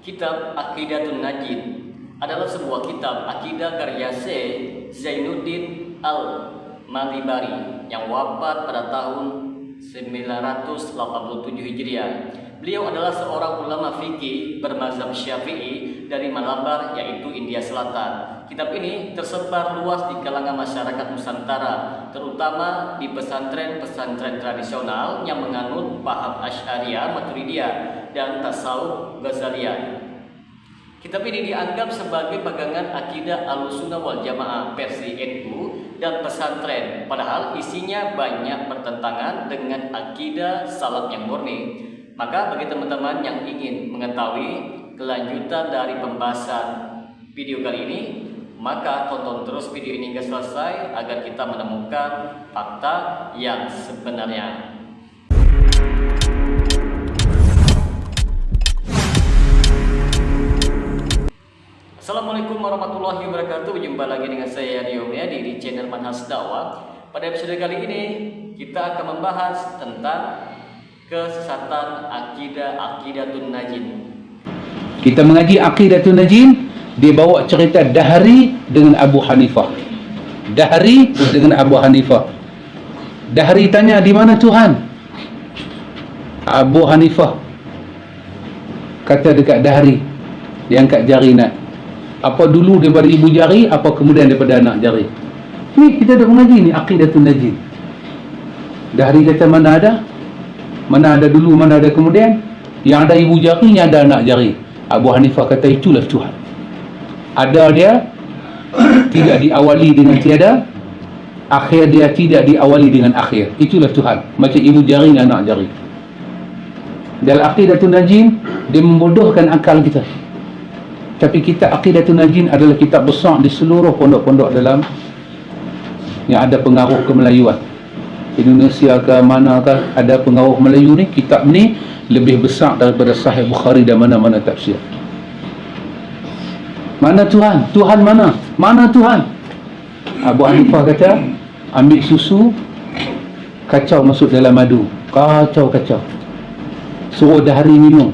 Kitab Aqidatun Najin adalah sebuah kitab akidah karya Syekh Zainuddin Al-Malibari yang wafat pada tahun 987 Hijriah. Beliau adalah seorang ulama fikih bermazhab Syafi'i dari Malabar, yaitu India Selatan. Kitab ini tersebar luas di kalangan masyarakat Nusantara, terutama di pesantren-pesantren tradisional yang menganut paham Asy'ariyah, Maturidiyah, dan tasawuf Ghazaliyah. Kitab ini dianggap sebagai pegangan akidah Ahlussunnah wal Jamaah versi NU dan pesantren, padahal isinya banyak bertentangan dengan akidah salaf yang murni. Maka bagi teman-teman yang ingin mengetahui kelanjutan dari pembahasan video kali ini, maka tonton terus video ini hingga selesai agar kita menemukan fakta yang sebenarnya. Assalamualaikum warahmatullahi wabarakatuh. Berjumpa lagi dengan saya Rio Mulyadi di channel Manhaj Dakwah. Pada episode kali ini kita akan membahas tentang kesesatan Aqidatun Najin. Kita mengaji Aqidatun Najin, dia bawa cerita Dahri dengan Abu Hanifah. Dahri dengan Abu Hanifah. Dahri tanya, di mana Tuhan? Abu Hanifah kata dekat Dahri. Dia angkat jari nak. Apa dulu daripada ibu jari, apa kemudian daripada anak jari? Ni kita dah mengaji ni Aqidatun Najin. Dahri kata, mana ada? Mana ada dulu, mana ada kemudian? Yang ada ibu jari, yang ada anak jari. Abu Hanifah kata, itulah Tuhan. Ada dia, tidak diawali dengan tiada. Akhir dia tidak diawali dengan akhir. Itulah Tuhan. Macam ibu jari dan anak jari. Dalam Aqidatun Najin, dia membodohkan akal kita. Tapi kitab Aqidatun Najin adalah kitab besar di seluruh pondok-pondok dalam yang ada pengaruh kemelayuan. Indonesia ke mana ke ada pengaruh Melayu ni, kitab ni lebih besar daripada Sahih Bukhari dan mana-mana tafsir. Mana Tuhan? Tuhan mana? Mana Tuhan? Abu Hanifah kata, ambil susu, kacau masuk dalam madu. Kacau. Suruh Dahri minum.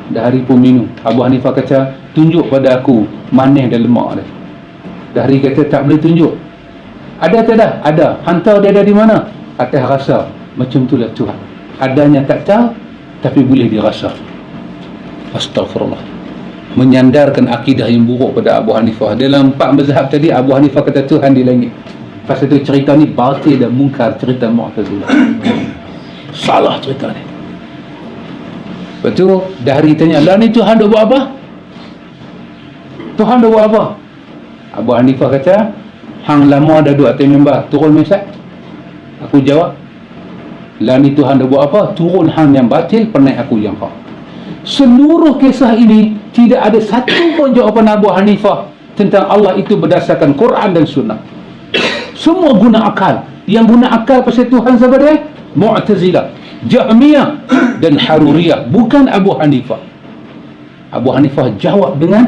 Dahri pun minum. Abu Hanifah kata, tunjuk pada aku manis dan lemak dia. Dahri kata, tak boleh tunjuk. Ada tak dah? Ada. Hantar dia dari mana? Atas rasa. Macam itulah Tuhan. Adanya tak tahu, tapi boleh dirasa. Astaghfirullah. Menyandarkan akidah yang buruk pada Abu Hanifah. Dalam 4 mazhab tadi, Abu Hanifah kata Tuhan di langit. Pasal itu cerita ni batil dan mungkar, cerita Mu'tazilah. Salah cerita ni. Lepas tu Dahri tanya, lah ni Tuhan dah buat apa? Tuhan dah buat apa? Abu Hanifah kata, hang lama dah duduk atas mimbar, turun mesat. Aku jawab, lah ni Tuhan dah buat apa? Turun hang yang batil, pernah aku yang hak. Seluruh kisah ini tidak ada satu pun jawapan Abu Hanifah tentang Allah itu berdasarkan Quran dan Sunnah. Semua guna akal. Yang guna akal pasal Tuhan siapa dia? Mu'tazilah, Jahmiyah dan Haruriyah, bukan Abu Hanifah. Abu Hanifah jawab dengan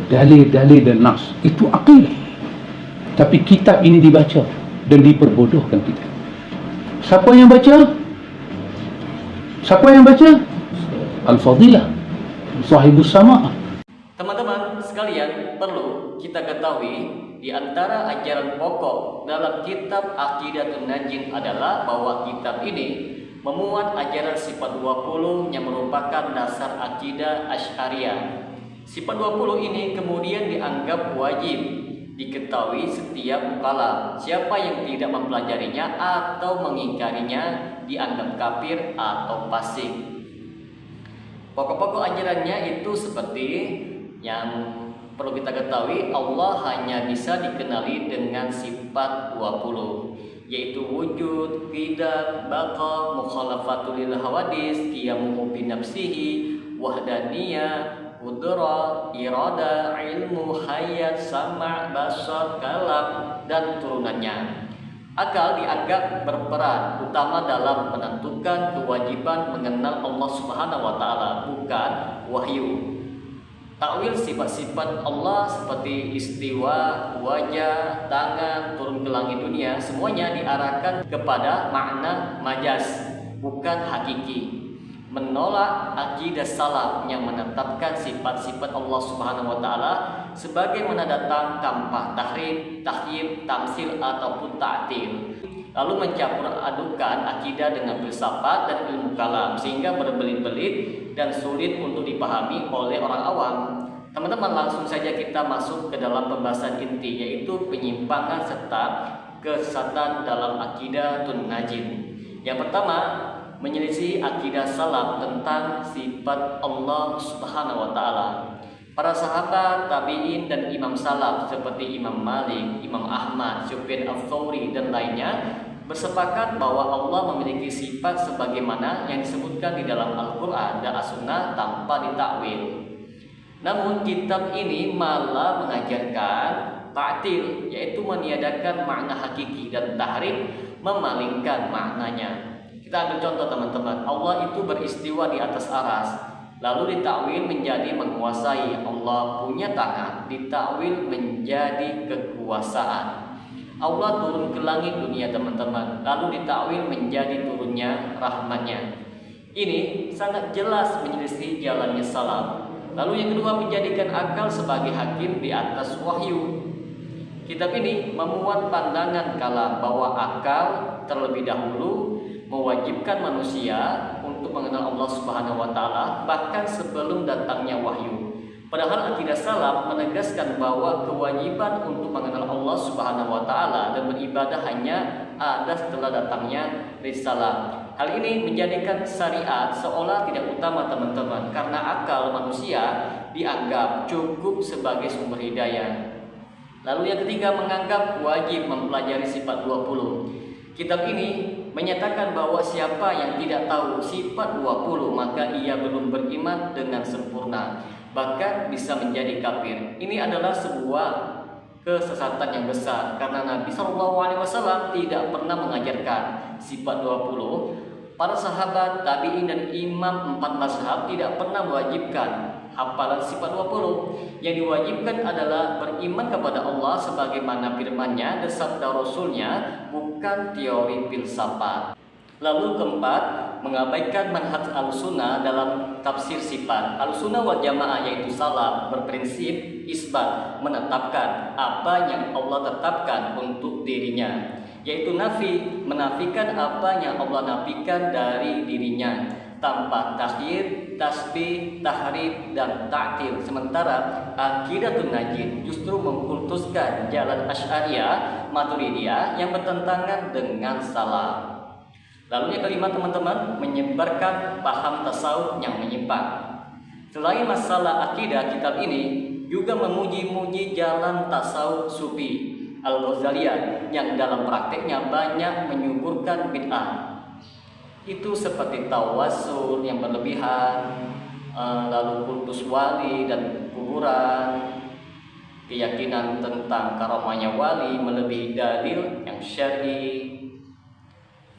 dalil-dalil dan nas. Itu akidah. Tapi kitab ini dibaca dan diperbodohkan kita. Siapa yang baca? Siapa yang baca? Al-Fadilah, Sahibus Sama'ah. Teman-teman sekalian, perlu kita ketahui di antara ajaran pokok dalam kitab Aqidatun Najin adalah bahwa kitab ini memuat ajaran sifat 20 yang merupakan dasar akidah Asy'ariyah. Sifat 20 ini kemudian dianggap wajib diketahui setiap mukallaf. Siapa yang tidak mempelajarinya atau mengingkarinya dianggap kafir atau fasik. Pokok-pokok ajarannya itu seperti yang perlu kita ketahui, Allah hanya bisa dikenali dengan sifat 20, yaitu wujud, qidam, baqa, mukhalafatul lil hawadis, qiyamuhu bi nafsihi, wahdaniyah, qudrah, irada, ilmu, hayat, sama', basar, kalam, dan turunannya. Akal dianggap berperan utama dalam menentukan kewajiban mengenal Allah Subhanahu wa taala, bukan wahyu. Takwil sifat-sifat Allah seperti istiwa, wajah, tangan, turun ke langit dunia, semuanya diarahkan kepada makna majaz, bukan hakiki. menolak akidah salaf yang menetapkan sifat-sifat Allah Subhanahu wa taala sebagaimana datang tanpa tahrif, tahyif, tamsil ataupun ta'til. Lalu mencampur adukan akidah dengan filsafat dan ilmu kalam sehingga berbelit-belit dan sulit untuk dipahami oleh orang awam. Teman-teman, langsung saja kita masuk ke dalam pembahasan inti, yaitu penyimpangan serta kesesatan dalam akidah Najin. Yang pertama, menyelisih akidah salaf tentang sifat Allah Subhanahu wa taala. Para sahabat, tabi'in dan imam salaf seperti Imam Malik, Imam Ahmad, Sufyan Ats-Tsauri dan lainnya bersepakat bahwa Allah memiliki sifat sebagaimana yang disebutkan di dalam Al-Qur'an dan As-Sunnah tanpa ditakwil. Namun kitab ini malah mengajarkan ta'til, yaitu meniadakan makna hakiki, dan tahrif, memalingkan maknanya. Kita ambil contoh teman-teman, Allah itu beristiwa di atas aras, lalu ditakwil menjadi menguasai. Allah punya tangan, ditakwil menjadi kekuasaan. Allah turun ke langit dunia teman-teman, lalu ditakwil menjadi turunnya rahmatnya. Ini sangat jelas menyelisih jalannya salaf. Lalu yang kedua, menjadikan akal sebagai hakim di atas wahyu. Kitab ini memuat pandangan kala bahwa akal terlebih dahulu mewajibkan manusia untuk mengenal Allah Subhanahu wa taala bahkan sebelum datangnya wahyu. Padahal akidah salaf menegaskan bahwa kewajiban untuk mengenal Allah Subhanahu wa taala dan beribadah hanya ada setelah datangnya risalah. Hal ini menjadikan syariat seolah tidak utama teman-teman, karena akal manusia dianggap cukup sebagai sumber hidayah. Lalu yang ketiga, menganggap wajib mempelajari sifat 20. Kitab ini menyatakan bahwa siapa yang tidak tahu sifat 20 maka ia belum beriman dengan sempurna, bahkan bisa menjadi kafir. Ini adalah sebuah kesesatan yang besar, karena Nabi SAW tidak pernah mengajarkan sifat 20. Para sahabat, tabi'in dan imam 4 mazhab tidak pernah mewajibkan hafalan sifat 20. Yang diwajibkan adalah beriman kepada Allah sebagaimana firman-Nya dan sabda Rasul-Nya, bukan teori filsafat. Lalu keempat, mengabaikan manhaj al-sunnah dalam tafsir sifat. Al-sunnah wal jamaah yaitu salaf berprinsip isbat, menetapkan apa yang Allah tetapkan untuk dirinya, yaitu nafi, menafikan apa yang Allah nafikan dari dirinya tanpa tahyid, tasbih, tahrif, dan ta'til. Sementara akidatun najin justru mengkultuskan jalan Asy'ariyah, Maturidiyah yang bertentangan dengan salaf. Lalu yang kelima teman-teman, menyebarkan paham tasawuf yang menyimpang. Selain masalah akidah, kitab ini juga memuji-muji jalan tasawuf sufi Al-Ghazaliyah yang dalam prakteknya banyak menyuburkan bid'ah. Itu seperti tawassul yang berlebihan, lalu kultus wali dan kuburan, keyakinan tentang karamahnya wali melebihi dalil yang syar'i.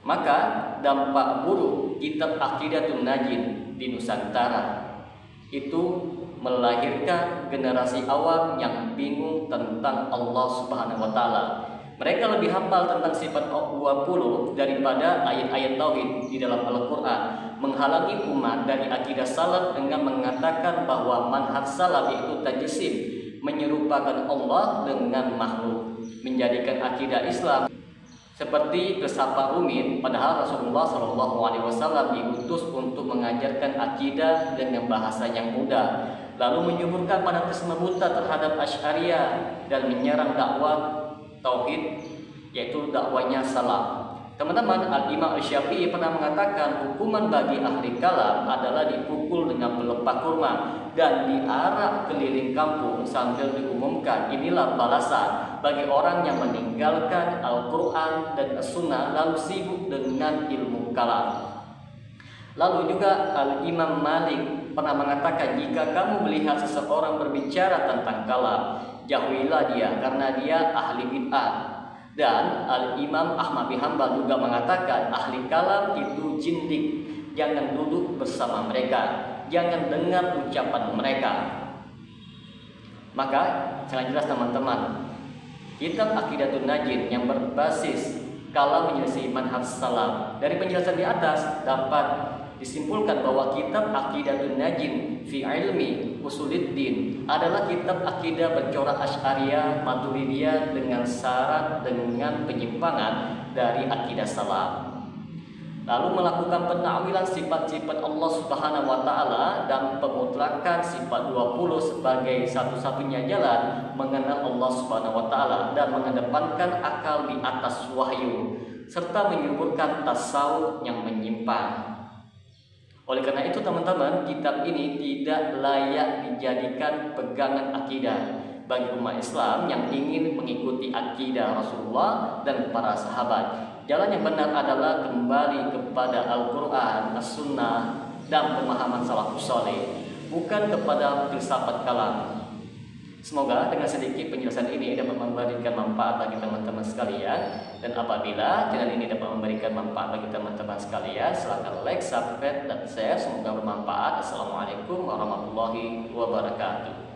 Maka dampak buruk kitab Aqidatun Najin di Nusantara itu melahirkan generasi awam yang bingung tentang Allah Subhanahu wa taala. Mereka lebih hafal tentang sifat 20 daripada ayat-ayat tauhid di dalam Al-Qur'an, menghalangi umat dari akidah salaf dengan mengatakan bahwa manhaj salaf itu tajsim, menyerupakan Allah dengan makhluk, menjadikan akidah Islam seperti filsafat rumit, padahal Rasulullah SAW diutus untuk mengajarkan akidah dengan bahasa yang mudah, lalu menyuburkan fanatisme buta terhadap Asy'ariyah dan menyerang dakwah tauhid, yaitu dakwanya salaf. Teman-teman, Al-Imam Asy-Syafi'i pernah mengatakan hukuman bagi ahli kalam adalah dipukul dengan pelepah kurma dan diarak keliling kampung sambil diumumkan, inilah balasan bagi orang yang meninggalkan Al-Quran dan As-Sunnah lalu sibuk dengan ilmu kalam. Lalu juga Al-Imam Malik pernah mengatakan, jika kamu melihat seseorang berbicara tentang kalam, jauhilah dia karena dia ahli bid'ah. Dan Al-Imam Ahmad bin Hanbal juga mengatakan ahli kalam itu jindik, jangan duduk bersama mereka, jangan dengar ucapan mereka. Maka sangat jelas teman-teman, kitab Aqidatun Najin yang berbasis kalam menyelisih manhaj salaf, dari penjelasan di atas dapat Disimpulkan bahwa kitab Aqidatun Najin fi Ilmi Usuluddin adalah kitab akidah bercorak Asy'ariyah Maturidiyah dengan syarat dengan penyimpangan dari akidah salaf. Lalu melakukan penakwilan sifat-sifat Allah Subhanahu wa taala dan pemutlakan sifat 20 sebagai satu-satunya jalan mengenal Allah Subhanahu wa taala dan mengedepankan akal di atas wahyu serta menyuburkan tasawuf yang menyimpang. Oleh karena itu teman-teman, kitab ini tidak layak dijadikan pegangan akidah bagi umat Islam yang ingin mengikuti akidah Rasulullah dan para sahabat. Jalan yang benar adalah kembali kepada Al-Quran, As-Sunnah, dan pemahaman salafus saleh, bukan kepada filsafat kalam. Semoga dengan sedikit penjelasan ini dapat memberikan manfaat bagi teman-teman sekalian. Dan apabila channel ini dapat memberikan manfaat bagi teman-teman sekalian, silakan like, subscribe, dan share. Semoga bermanfaat. Assalamualaikum warahmatullahi wabarakatuh.